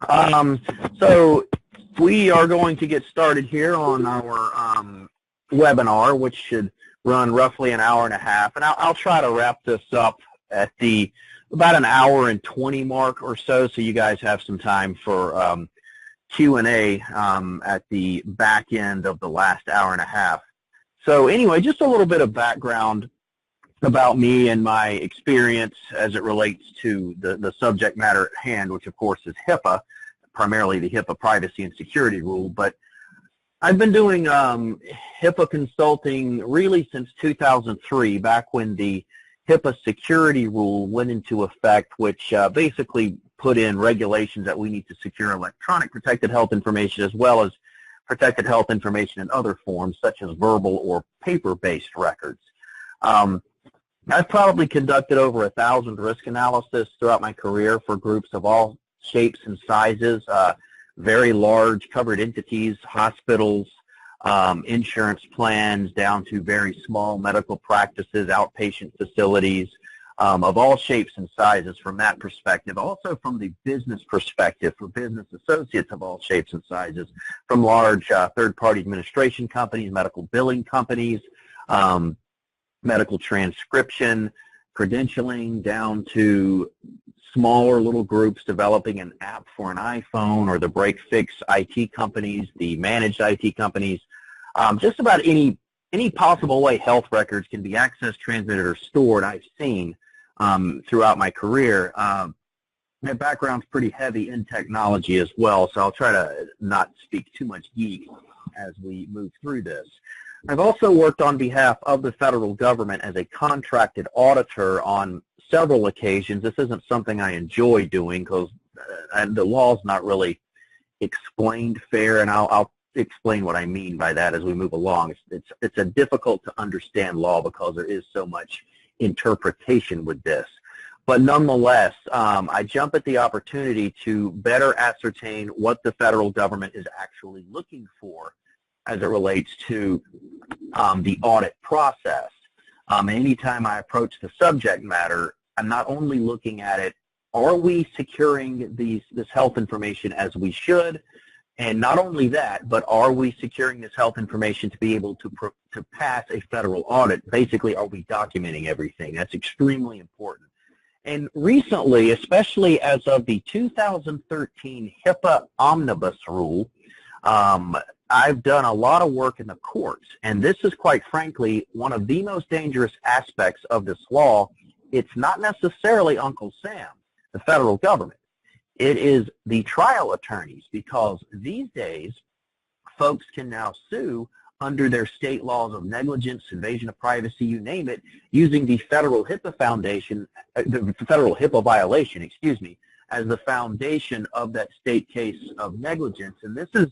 So we are going to get started here on our webinar, which should run roughly an hour and a half. And I'll try to wrap this up at the about an hour and 20 mark or so you guys have some time for Q&A at the back end of the last hour and a half. So anyway, just a little bit of background about me and my experience as it relates to the subject matter at hand, which of course is HIPAA, primarily the HIPAA privacy and security rule. But I've been doing HIPAA consulting really since 2003, back when the HIPAA security rule went into effect, which basically put in regulations that we need to secure electronic protected health information as well as protected health information in other forms, such as verbal or paper-based records. I've probably conducted over 1,000 risk analysis throughout my career for groups of all shapes and sizes, very large covered entities, hospitals, insurance plans, down to very small medical practices, outpatient facilities, of all shapes and sizes from that perspective. Also from the business perspective, for business associates of all shapes and sizes, from large third-party administration companies, medical billing companies, medical transcription, credentialing, down to smaller little groups developing an app for an iPhone, or the break-fix IT companies, the managed IT companies, just about any possible way health records can be accessed, transmitted, or stored I've seen throughout my career. My background's pretty heavy in technology as well, so I'll try to not speak too much geek as we move through this. I've also worked on behalf of the federal government as a contracted auditor on several occasions. This isn't something I enjoy doing because the law's not really explained fair, and I'll explain what I mean by that as we move along. It's a difficult to understand law because there is so much interpretation with this. But nonetheless, I jump at the opportunity to better ascertain what the federal government is actually looking for as it relates to the audit process. Anytime I approach the subject matter, I'm not only looking at it, are we securing this health information as we should? And not only that, but are we securing this health information to be able to pass a federal audit? Basically, are we documenting everything? That's extremely important. And recently, especially as of the 2013 HIPAA Omnibus Rule, I've done a lot of work in the courts, and this is quite frankly one of the most dangerous aspects of this law. It's not necessarily Uncle Sam, the federal government. It is the trial attorneys, because these days folks can now sue under their state laws of negligence, invasion of privacy, you name it, using the federal HIPAA foundation, the federal HIPAA violation, excuse me, as the foundation of that state case of negligence. And this is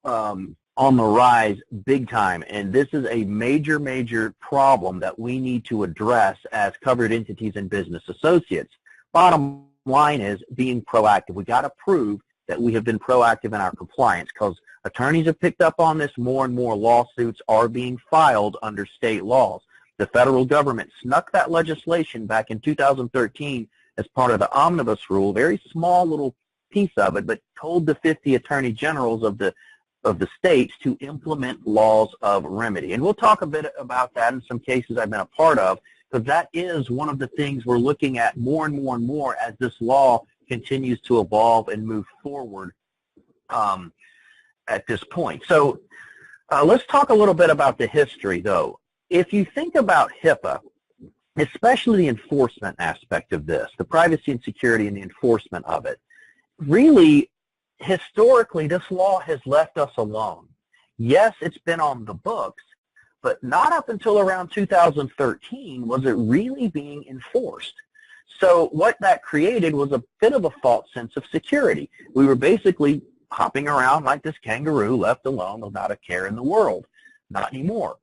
on the rise big time, and this is a major problem that we need to address as covered entities and business associates. Bottom line is being proactive. We got to prove that we have been proactive in our compliance, because attorneys have picked up on this. More and more lawsuits are being filed under state laws. The federal government snuck that legislation back in 2013 as part of the Omnibus Rule, very small little piece of it, but told the 50 attorney generals of the states to implement laws of remedy. And we'll talk a bit about that in some cases I've been a part of, because that is one of the things we're looking at more and more as this law continues to evolve and move forward at this point. So let's talk a little bit about the history, though. If you think about HIPAA, especially the enforcement aspect of this, the privacy and security and the enforcement of it, really, historically, this law has left us alone. Yes, it's been on the books, but not up until around 2013 was it really being enforced. So what that created was a bit of a false sense of security. We were basically hopping around like this kangaroo left alone without a care in the world. Not anymore.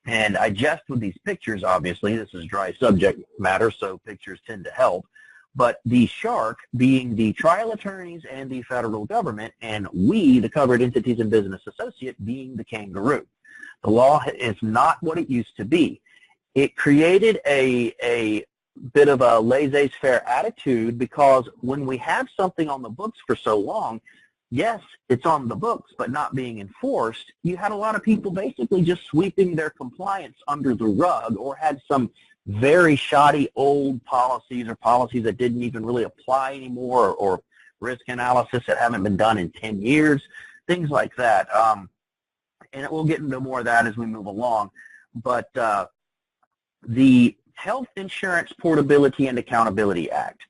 And I jest with these pictures, obviously. This is dry subject matter, so pictures tend to help. But the shark being the trial attorneys and the federal government, and we, the covered entities and business associate, being the kangaroo. The law is not what it used to be. It created a bit of a laissez-faire attitude, because when we have something on the books for so long, yes, it's on the books, but not being enforced, you had a lot of people basically just sweeping their compliance under the rug, or had some very shoddy old policies, or policies that didn't even really apply anymore, or risk analysis that haven't been done in 10 years, things like that. And we'll get into more of that as we move along. But the Health Insurance Portability and Accountability Act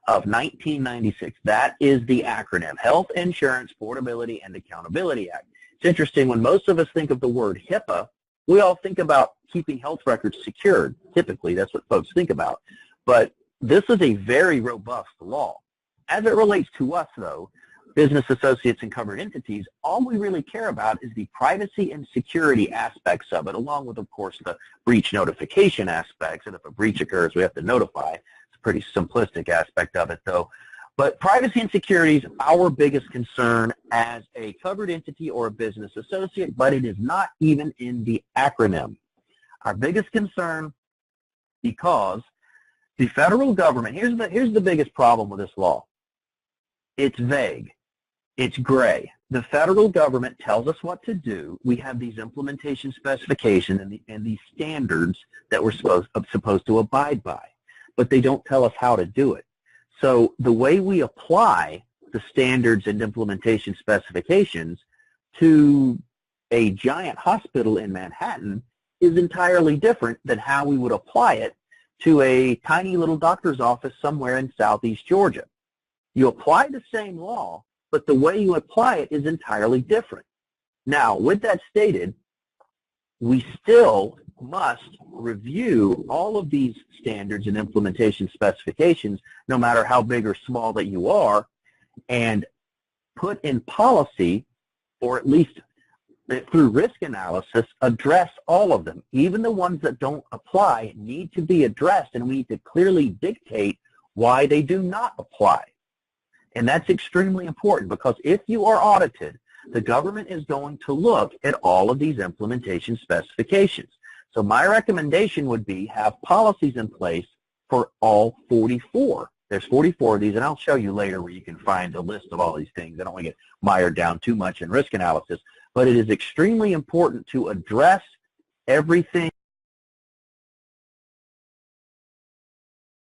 of 1996, that is the acronym, Health Insurance Portability and Accountability Act. It's interesting, when most of us think of the word HIPAA, we all think about keeping health records secured. Typically, that's what folks think about. But this is a very robust law. As it relates to us, though, business associates and covered entities, all we really care about is the privacy and security aspects of it, along with, of course, the breach notification aspects. And if a breach occurs, we have to notify. It's a pretty simplistic aspect of it, though. But privacy and security is our biggest concern as a covered entity or a business associate, but it is not even in the acronym. Our biggest concern, because the federal government, here's the biggest problem with this law. It's vague. It's gray. The federal government tells us what to do. We have these implementation specifications and these standards that we're supposed to abide by, but they don't tell us how to do it. So the way we apply the standards and implementation specifications to a giant hospital in Manhattan is entirely different than how we would apply it to a tiny little doctor's office somewhere in southeast Georgia. You apply the same law, but the way you apply it is entirely different. Now, with that stated, we still must review all of these standards and implementation specifications, no matter how big or small that you are, and put in policy, or at least through risk analysis, address all of them. Even the ones that don't apply need to be addressed, and we need to clearly dictate why they do not apply. And that's extremely important, because if you are audited, the government is going to look at all of these implementation specifications. So my recommendation would be have policies in place for all 44. There's 44 of these, and I'll show you later where you can find a list of all these things. I don't want to get mired down too much in risk analysis, but it is extremely important to address everything